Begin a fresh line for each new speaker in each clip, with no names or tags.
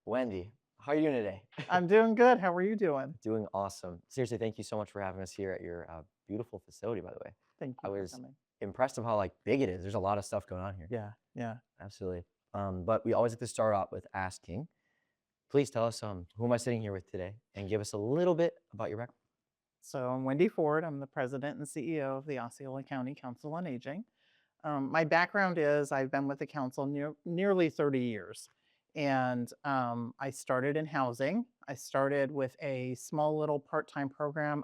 Wendy, how are you doing today?
I'm doing good. How are you doing?
Doing awesome. Seriously, thank you so much for having us here at your beautiful facility, by the way.
Thank
I
you for
was
coming.
impressed of how big it is. There's a lot of stuff going on here.
Yeah, yeah.
Absolutely. But we always like to start off with asking, please tell us who am I sitting here with today and give us a little bit about your background.
So I'm Wendy Ford. I'm the president and CEO of the Osceola County Council on Aging. My background is I've been with the council nearly 30 years. And I started in housing. I started with a small little part-time program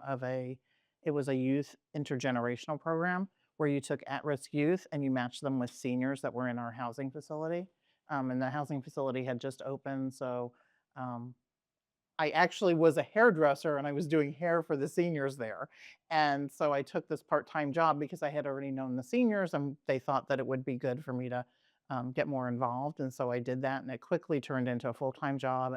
it was a youth intergenerational program where you took at-risk youth and you matched them with seniors that were in our housing facility. And the housing facility had just opened. So um, I actually was a hairdresser and I was doing hair for the seniors there. And so I took this part-time job because I had already known the seniors and they thought that it would be good for me to get more involved. And so I did that and it quickly turned into a full-time job.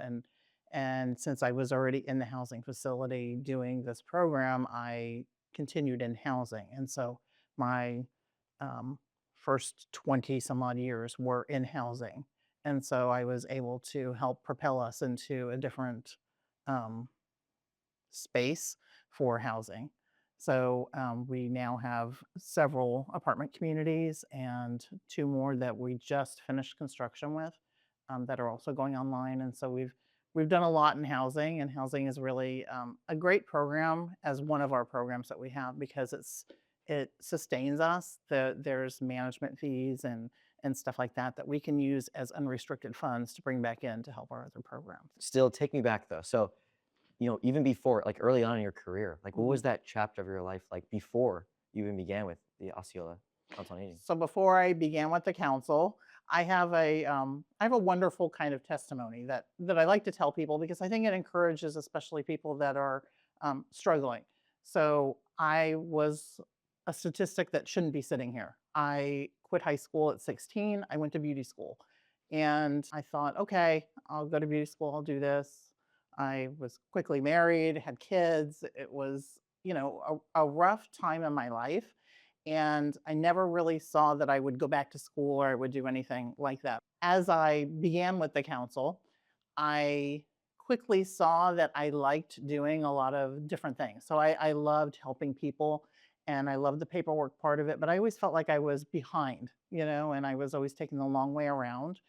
And since I was already in the housing facility doing this program, I continued in housing. And so my um, first 20 some odd years were in housing. And so I was able to help propel us into a different um, space for housing. So we now have several apartment communities and two more that we just finished construction with that are also going online. And so we've done a lot in housing, and housing is really a great program as one of our programs that we have because it sustains us. There's management fees and stuff like that that we can use as unrestricted funds to bring back in to help our other programs.
Still, take me back though. So, even before, like early on in your career, like what
Mhm.
was that chapter of your life like before you even began with the Osceola Council on Aging?
So before I began with the council, I have a wonderful kind of testimony that I like to tell people because I think it encourages, especially people that are struggling. So I was a statistic that shouldn't be sitting here. I quit high school at 16. I went to beauty school, and I thought, okay, I'll go to beauty school. I'll do this. I was quickly married, had kids. It was, a rough time in my life, and I never really saw that I would go back to school or I would do anything like that. As I began with the council, I quickly saw that I liked doing a lot of different things. So I loved helping people and I loved the paperwork part of it, but I always felt like I was behind, and I was always taking the long way around.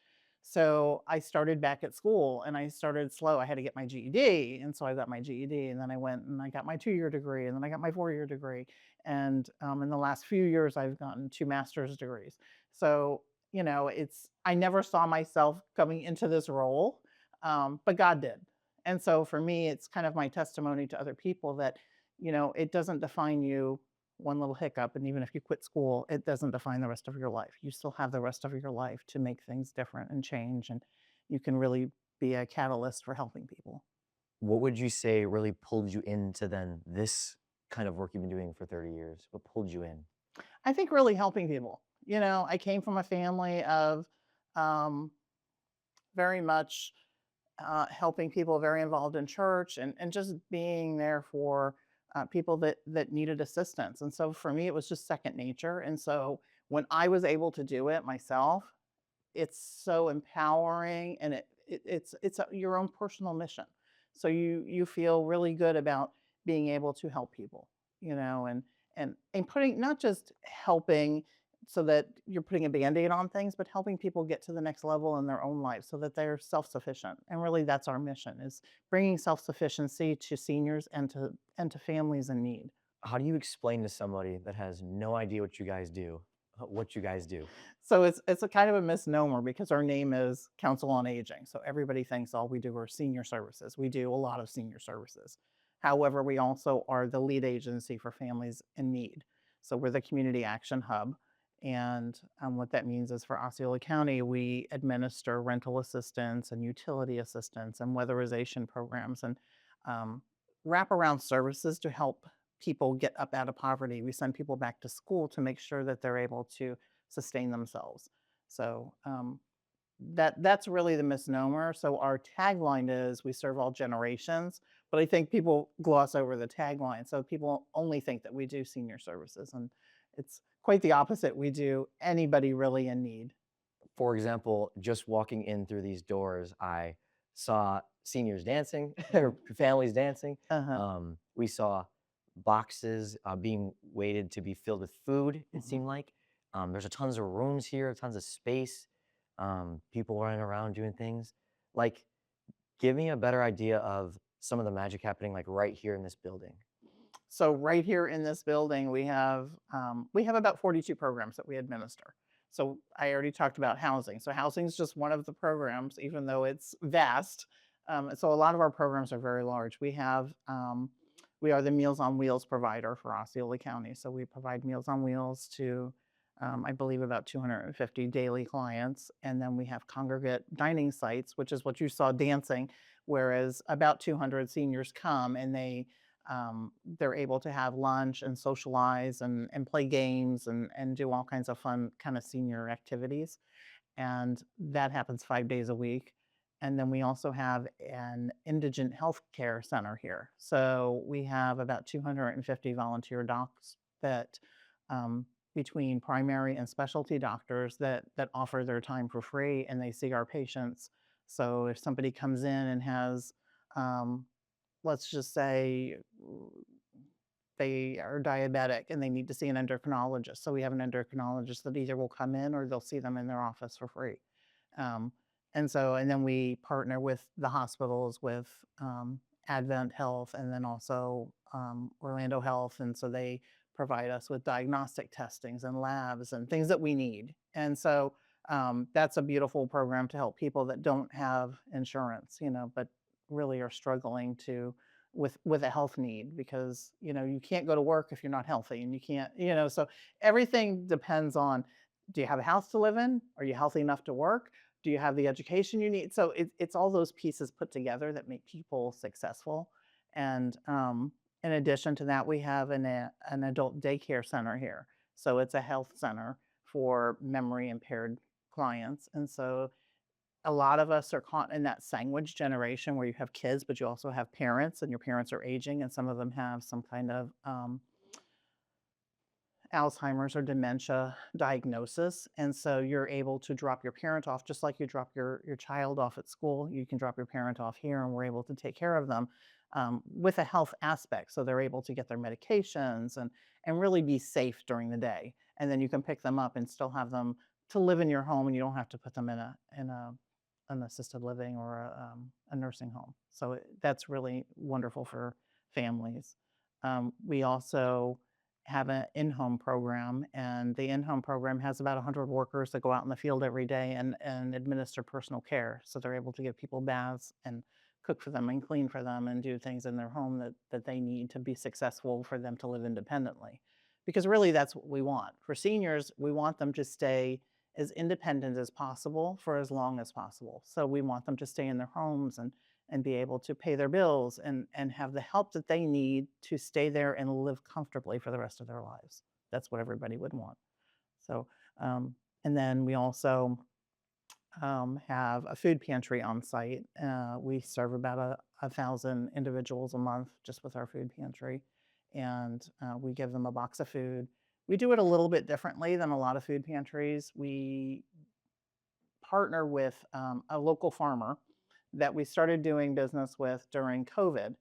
So I started back at school and I started slow. I had to get my GED. And so I got my GED and then I went and I got my 2 year degree and then I got my 4 year degree. And in the last few years, I've gotten two master's degrees. So, I never saw myself coming into this role, but God did. And so for me, it's kind of my testimony to other people that, it doesn't define you one little hiccup. And even if you quit school, it doesn't define the rest of your life. You still have the rest of your life to make things different and change. And you can really be a catalyst for helping people.
What would you say really pulled you into then this kind of work you've been doing for 30 years? What pulled you in?
I think really helping people. I came from a family of um, very much helping people, very involved in church, and just being there for people that needed assistance. And so for me, it was just second nature. And so when I was able to do it myself, it's so empowering, and your own personal mission. So you feel really good about being able to help people, and putting not just helping so that you're putting a band-aid on things, but helping people get to the next level in their own life so that they're self-sufficient. And really that's our mission, is bringing self-sufficiency to seniors and to families in need.
How do you explain to somebody that has no idea what you guys do, what you guys do?
So it's a kind of a misnomer because our name is Council on Aging. So everybody thinks all we do are senior services. We do a lot of senior services. However, we also are the lead agency for families in need. So we're the community action hub. And what that means is for Osceola County, we administer rental assistance and utility assistance and weatherization programs and um, wraparound services to help people get up out of poverty. We send people back to school to make sure that they're able to sustain themselves. So that's really the misnomer. So our tagline is "We serve all generations," but I think people gloss over the tagline. So people only think that we do senior services, and it's quite the opposite. We do anybody really in need.
For example, just walking in through these doors, I saw seniors dancing, or families dancing.
Uh-huh.
We saw boxes being waited to be filled with food, it
Mhm.
seemed like. There's a tons of rooms here, tons of space, people running around doing things. Like, give me a better idea of some of the magic happening like right here in this building.
So right here in this building, we have about 42 programs that we administer. So I already talked about housing. So housing is just one of the programs, even though it's vast. So a lot of our programs are very large. We are the Meals on Wheels provider for Osceola County. So we provide Meals on Wheels to, I believe, about 250 daily clients. And then we have congregate dining sites, which is what you saw dancing, whereas about 200 seniors come and they're able to have lunch and socialize and play games and do all kinds of fun kind of senior activities. And that happens 5 days a week. And then we also have an indigent health care center here. So we have about 250 volunteer docs that, um, between primary and specialty doctors that offer their time for free and they see our patients. So if somebody comes in and has, um, let's just say, they are diabetic and they need to see an endocrinologist. So we have an endocrinologist that either will come in or they'll see them in their office for free. Um, and then we partner with the hospitals, with Advent Health, and then also Orlando Health. And so they provide us with diagnostic testings and labs and things that we need. And so that's a beautiful program to help people that don't have insurance, but really are struggling to with a health need, because you can't go to work if you're not healthy, and you can't, so everything depends on, do you have a house to live in? Are you healthy enough to work? Do you have the education you need? So it's all those pieces put together that make people successful. And in addition to that, we have an adult daycare center here. So it's a health center for memory impaired clients. And so a lot of us are caught in that sandwich generation where you have kids, but you also have parents, and your parents are aging, and some of them have some kind of Alzheimer's or dementia diagnosis. And so you're able to drop your parent off just like you drop your child off at school. You can drop your parent off here, and we're able to take care of them with a health aspect. So they're able to get their medications and really be safe during the day. And then you can pick them up and still have them to live in your home, and you don't have to put them in a an assisted living or a nursing home. So that's really wonderful for families. We also have an in-home program, and the in-home program has about 100 workers that go out in the field every day and administer personal care. So they're able to give people baths and cook for them and clean for them and do things in their home that they need to be successful for them to live independently. Because really that's what we want. For seniors, we want them to stay as independent as possible for as long as possible. So we want them to stay in their homes and be able to pay their bills and have the help that they need to stay there and live comfortably for the rest of their lives. That's what everybody would want. So, and then we also have a food pantry on site. We serve about 1,000 individuals a month just with our food pantry, and we give them a box of food. We do it a little bit differently than a lot of food pantries. We partner with a local farmer that we started doing business with during COVID.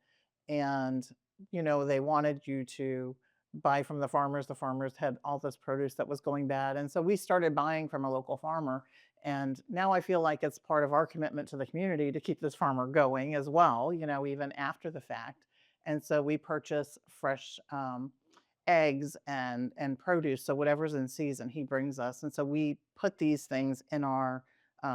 And, they wanted you to buy from the farmers. The farmers had all this produce that was going bad. And so we started buying from a local farmer. And now I feel like it's part of our commitment to the community to keep this farmer going as well, even after the fact. And so we purchase fresh eggs and produce. So whatever's in season, he brings us. And so we put these things in our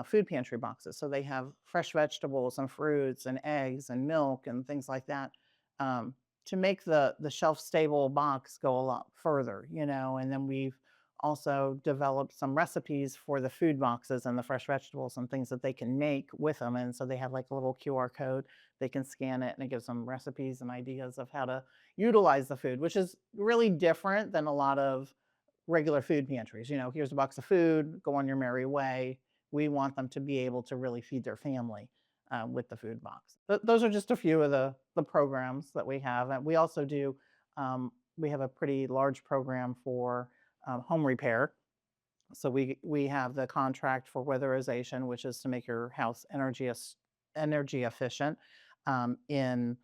food pantry boxes. So they have fresh vegetables and fruits and eggs and milk and things like that, to make the shelf stable box go a lot further, And then we've also developed some recipes for the food boxes and the fresh vegetables and things that they can make with them. And so they have like a little QR code. They can scan it, and it gives them recipes and ideas of how to utilize the food, which is really different than a lot of regular food pantries. Here's a box of food, go on your merry way. We want them to be able to really feed their family with the food box. Those are just a few of the programs that we have. And we also do, we have a pretty large program for home repair. So we have the contract for weatherization, which is to make your house energy efficient in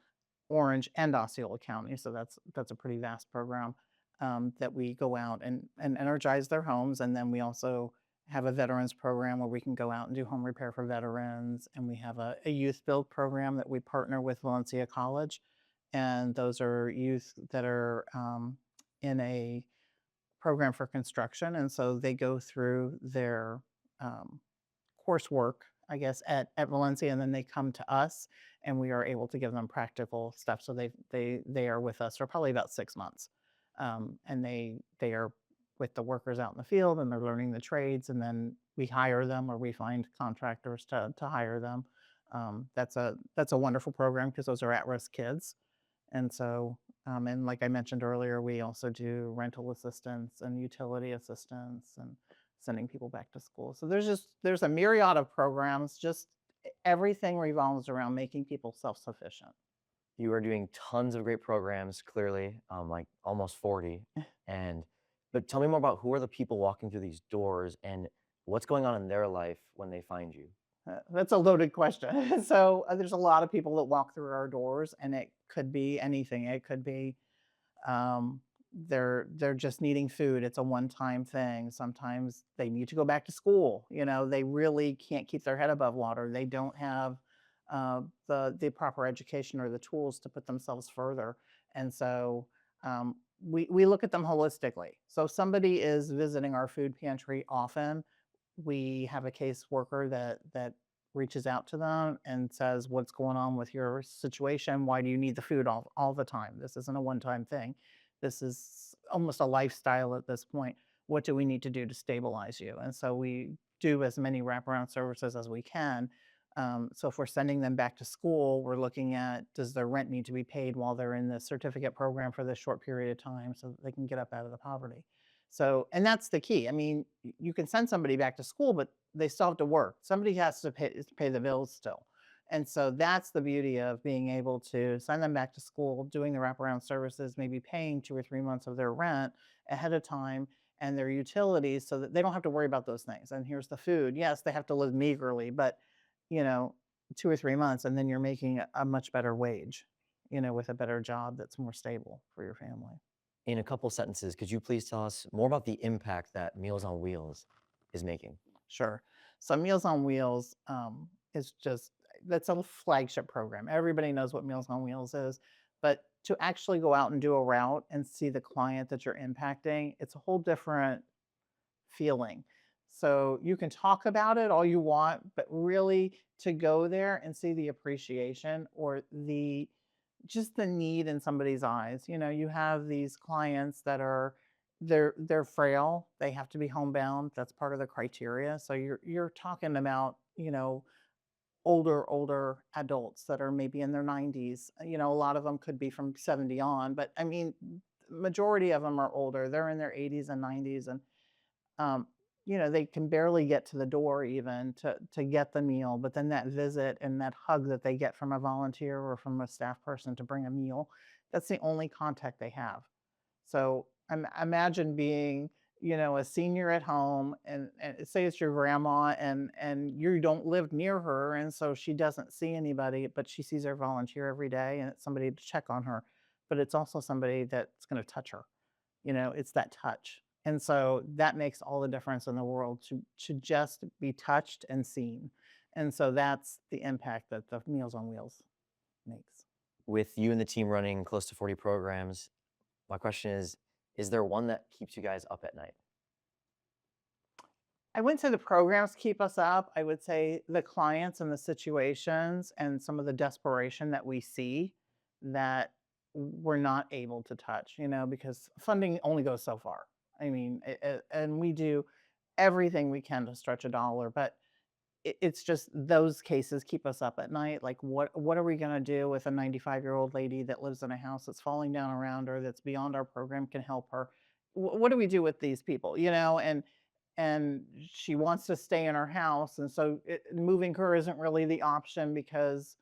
Orange and Osceola County. So that's a pretty vast program that we go out and energize their homes. And then we also have a veterans program where we can go out and do home repair for veterans. And we have a youth build program that we partner with Valencia College. And those are youth that are in a program for construction. And so they go through their um, coursework, I guess, at Valencia, and then they come to us, and we are able to give them practical stuff. So they are with us for probably about 6 months, and they are with the workers out in the field, and they're learning the trades, and then we hire them or we find contractors to hire them. That's a wonderful program because those are at risk kids, and so. And like I mentioned earlier, we also do rental assistance and utility assistance and sending people back to school. So there's a myriad of programs. Just everything revolves around making people self-sufficient.
You are doing tons of great programs, clearly, like almost 40. And but tell me more about who are the people walking through these doors and what's going on in their life when they find you?
That's a loaded question. So there's a lot of people that walk through our doors, and it could be anything. It could be um, they're just needing food. It's a one-time thing. Sometimes they need to go back to school. They really can't keep their head above water. They don't have the proper education or the tools to put themselves further. And so we look at them holistically. So if somebody is visiting our food pantry often, we have a caseworker that reaches out to them and says, "What's going on with your situation? Why do you need the food all the time? This isn't a one-time thing. This is almost a lifestyle at this point. What do we need to do to stabilize you?" And so we do as many wraparound services as we can. So if we're sending them back to school, we're looking at, does their rent need to be paid while they're in the certificate program for this short period of time so that they can get up out of the poverty? So, and that's the key. I mean, you can send somebody back to school, but they still have to work. Somebody has to pay the bills still. And so that's the beauty of being able to send them back to school, doing the wraparound services, maybe paying 2 or 3 months of their rent ahead of time and their utilities so that they don't have to worry about those things. And here's the food. Yes, they have to live meagerly, but you know, 2 or 3 months, and then you're making a much better wage, with a better job that's more stable for your family.
In a couple sentences, could you please tell us more about the impact that Meals on Wheels is making?
Sure. So Meals on Wheels is just that's a flagship program. Everybody knows what Meals on Wheels is, but to actually go out and do a route and see the client that you're impacting, it's a whole different feeling. So you can talk about it all you want, but really to go there and see the appreciation or the just the need in somebody's eyes. You have these clients that are they're frail, they have to be homebound. That's part of the criteria. So you're talking about, older adults that are maybe in their 90s. A lot of them could be from 70 on, but I mean, majority of them are older. They're in their 80s and 90s, and um, they can barely get to the door even to get the meal, but then that visit and that hug that they get from a volunteer or from a staff person to bring a meal, that's the only contact they have. So imagine being, a senior at home, and say it's your grandma, and you don't live near her, and so she doesn't see anybody, but she sees her volunteer every day, and it's somebody to check on her, but it's also somebody that's going to touch her. It's that touch. And so that makes all the difference in the world to just be touched and seen. And so that's the impact that the Meals on Wheels makes.
With you and the team running close to 40 programs, my question is there one that keeps you guys up at night?
I wouldn't say the programs keep us up. I would say the clients and the situations and some of the desperation that we see that we're not able to touch, because funding only goes so far. I mean, and we do everything we can to stretch a dollar, but it's just those cases keep us up at night. Like, what are we going to do with a 95-year-old lady that lives in a house that's falling down around her, that's beyond our program can help her? What do we do with these people? And she wants to stay in her house, and so moving her isn't really the option because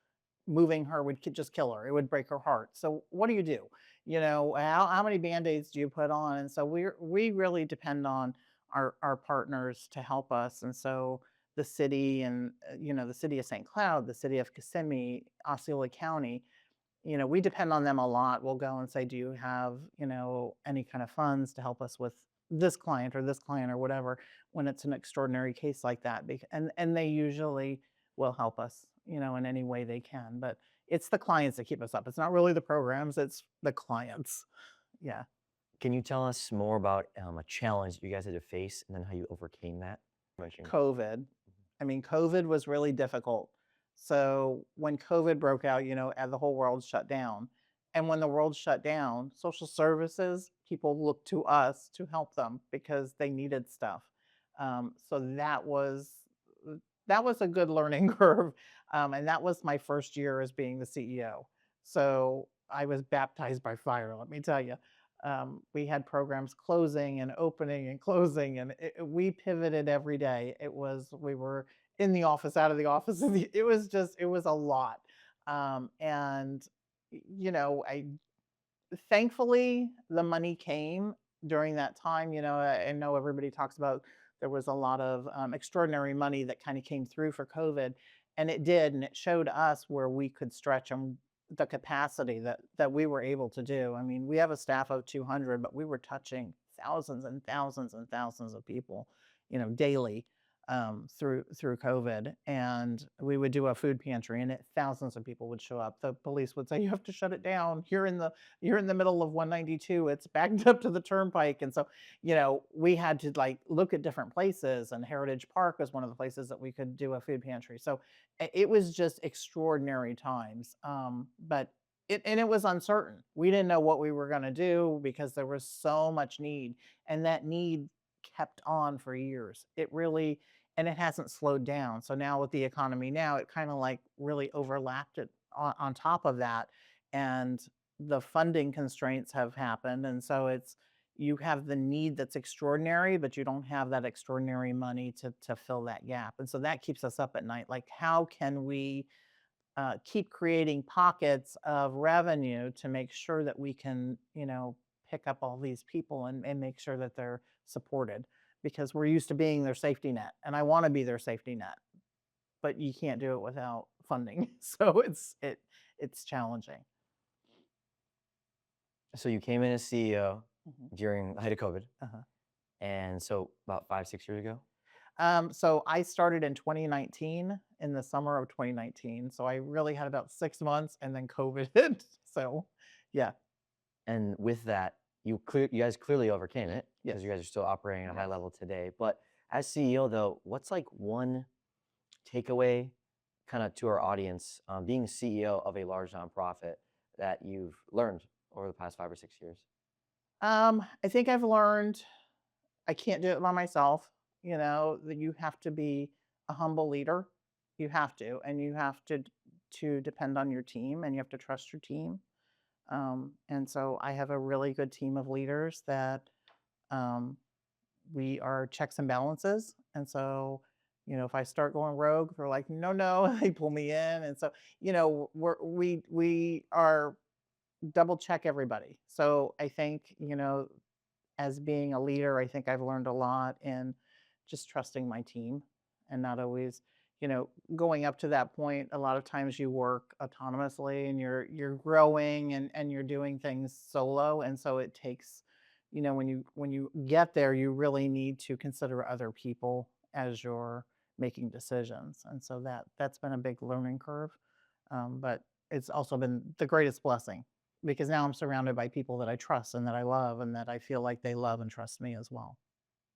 moving her would just kill her. It would break her heart. So what do you do? How many band-aids do you put on? And so we really depend on our partners to help us. And so the city and the city of St. Cloud, the city of Kissimmee, Osceola County, we depend on them a lot. We'll go and say, "Do you have, any kind of funds to help us with this client or whatever," when it's an extraordinary case like that. And they usually will help us, in any way they can. But it's the clients that keep us up. It's not really the programs, it's the clients. Yeah.
Can you tell us more about a challenge you guys had to face and then how you overcame that? Mentioning.
COVID. I mean, COVID was really difficult. So when COVID broke out, and the whole world shut down. And when the world shut down, social services, people looked to us to help them because they needed stuff. So that was a good learning curve. And that was my first year as being the CEO. So I was baptized by fire, let me tell you. We had programs closing and opening and closing, and we pivoted every day. We were in the office, out of the office. It was a lot. And, I thankfully, the money came during that time. I know everybody talks about there was a lot of extraordinary money that kind of came through for COVID, and it did, and it showed us where we could stretch the capacity that we were able to do. I mean, we have a staff of 200, but we were touching thousands and thousands and thousands of people, daily through COVID, and we would do a food pantry, and thousands of people would show up. The police would say, "You have to shut it down. You're in the middle of 192. It's backed up to the turnpike." And so, we had to like look at different places, and Heritage Park was one of the places that we could do a food pantry. So it was just extraordinary times. But it was uncertain. We didn't know what we were going to do because there was so much need, and that need kept on for years. And it hasn't slowed down. So now with the economy now, it kind of like really overlapped it on top of that. And the funding constraints have happened. And so you have the need that's extraordinary, but you don't have that extraordinary money to fill that gap. And so that keeps us up at night. Like, how can we keep creating pockets of revenue to make sure that we can, pick up all these people and make sure that they're supported, because we're used to being their safety net, and I want to be their safety net, but you can't do it without funding. So it's challenging.
So you came in as CEO
Mhm.
during the height of COVID,
Uh-huh.
and so about 5, 6 years ago.
So I started in 2019, in the summer of 2019. So I really had about 6 months, and then COVID hit. So yeah,
And with that, you guys clearly overcame it because
yes.
you guys are still operating at a high level today. But as CEO, though, what's like one takeaway, kind of to our audience, being CEO of a large nonprofit that you've learned over the past 5 or 6 years?
I think I've learned I can't do it by myself. That you have to be a humble leader. You have to, and you have to depend on your team, and you have to trust your team. And so I have a really good team of leaders that um, we are checks and balances. And so, if I start going rogue, they're like, "No, no," they pull me in. And so, we are double check everybody. So I think, as being a leader, I think I've learned a lot in just trusting my team and not always, going up to that point. A lot of times you work autonomously, and you're growing, and you're doing things solo. And so it takes, when you get there, you really need to consider other people as you're making decisions. And so that's been a big learning curve. But it's also been the greatest blessing, because now I'm surrounded by people that I trust and that I love and that I feel like they love and trust me as well.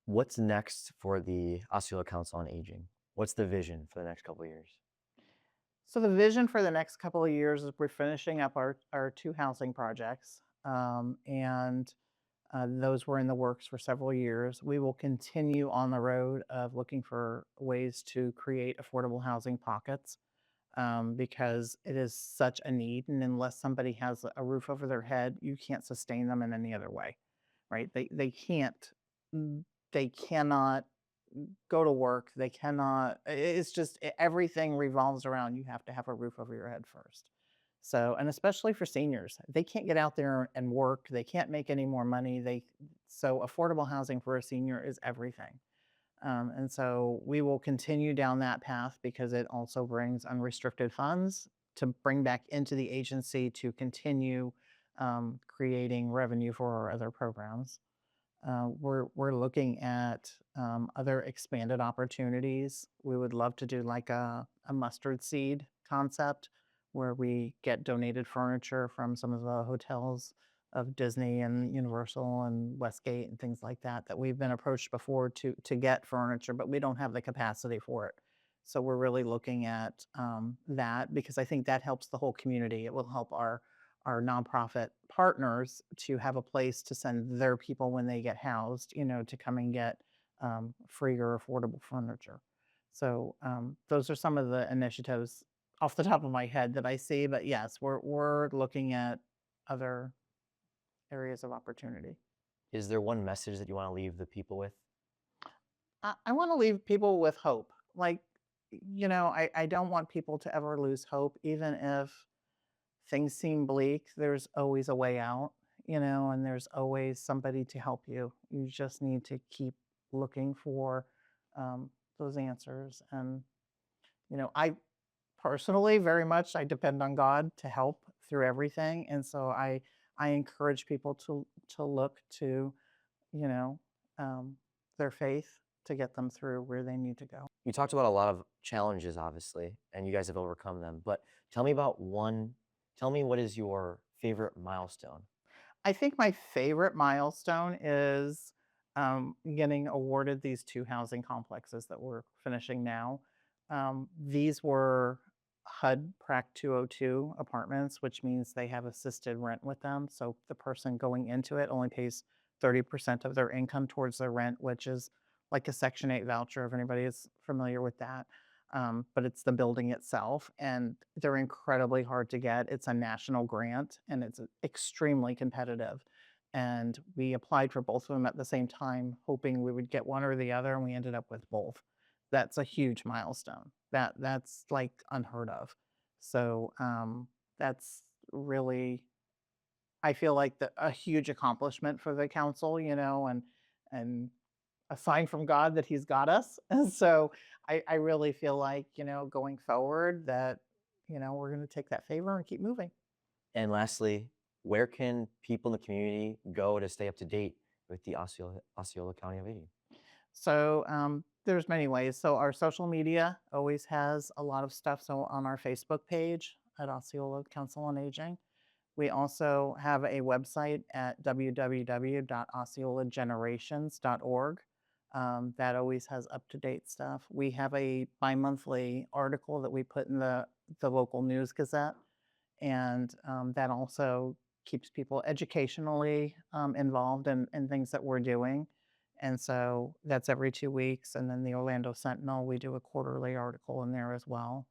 What's next for the Osceola Council on Aging? What's the vision for the next couple of years?
So the vision for the next couple of years is we're finishing up our two housing projects, and those were in the works for several years. We will continue on the road of looking for ways to create affordable housing pockets, because it is such a need, and unless somebody has a roof over their head, you can't sustain them in any other way, right? They can't mm, they cannot go to work. They cannot. It's just everything revolves around you have to have a roof over your head first. So, and especially for seniors, they can't get out there and work. They can't make any more money. So affordable housing for a senior is everything. And so we will continue down that path because it also brings unrestricted funds to bring back into the agency to continue creating revenue for our other programs. We're looking at other expanded opportunities. We would love to do like a mustard seed concept where we get donated furniture from some of the hotels of Disney and Universal and Westgate and things like that that we've been approached before to get furniture, but we don't have the capacity for it. So we're really looking at that because I think that helps the whole community. It will help our nonprofit partners to have a place to send their people when they get housed, to come and get free or affordable furniture. So those are some of the initiatives off the top of my head that I see. But yes, we're looking at other areas of opportunity.
Is there one message that you want to leave the people with?
I want to leave people with hope. Like, I don't want people to ever lose hope, even if things seem bleak, there's always a way out, and there's always somebody to help you. You just need to keep looking for those answers. And, I personally very much I depend on God to help through everything. And so I encourage people to look to, you know, um, their faith to get them through where they need to go.
You talked about a lot of challenges, obviously, and you guys have overcome them. But tell me about one. Tell me what is your favorite milestone?
I think my favorite milestone is getting awarded these two housing complexes that we're finishing now. These were HUD Prac 202 apartments, which means they have assisted rent with them. So the person going into it only pays 30% of their income towards their rent, which is like a Section 8 voucher, if anybody is familiar with that. But it's the building itself, and they're incredibly hard to get. It's a national grant, and it's extremely competitive. And we applied for both of them at the same time, hoping we would get one or the other, and we ended up with both. That's a huge milestone. That's like unheard of. So that's really, I feel like a huge accomplishment for the council, and a sign from God that he's got us. And so I really feel like, going forward that, we're going to take that favor and keep moving.
And lastly, where can people in the community go to stay up to date with the Osceola County of Aging?
So there's many ways. So our social media always has a lot of stuff. So on our Facebook page at Osceola Council on Aging, we also have a website at www.osceolagenerations.org. That always has up-to-date stuff. We have a bi-monthly article that we put in the local news gazette, and that also keeps people educationally involved in things that we're doing. And so that's every 2 weeks. And then the Orlando Sentinel, we do a quarterly article in there as well,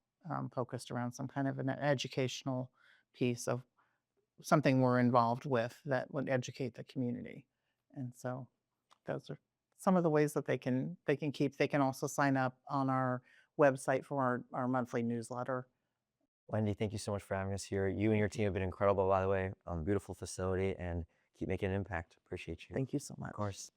focused around some kind of an educational piece of something we're involved with that would educate the community. And so those are some of the ways that they can keep. They can also sign up on our website for our monthly newsletter.
Wendy, thank you so much for having us here. You and your team have been incredible, by the way. Beautiful facility and keep making an impact. Appreciate you.
Thank you so
Of
much.
course.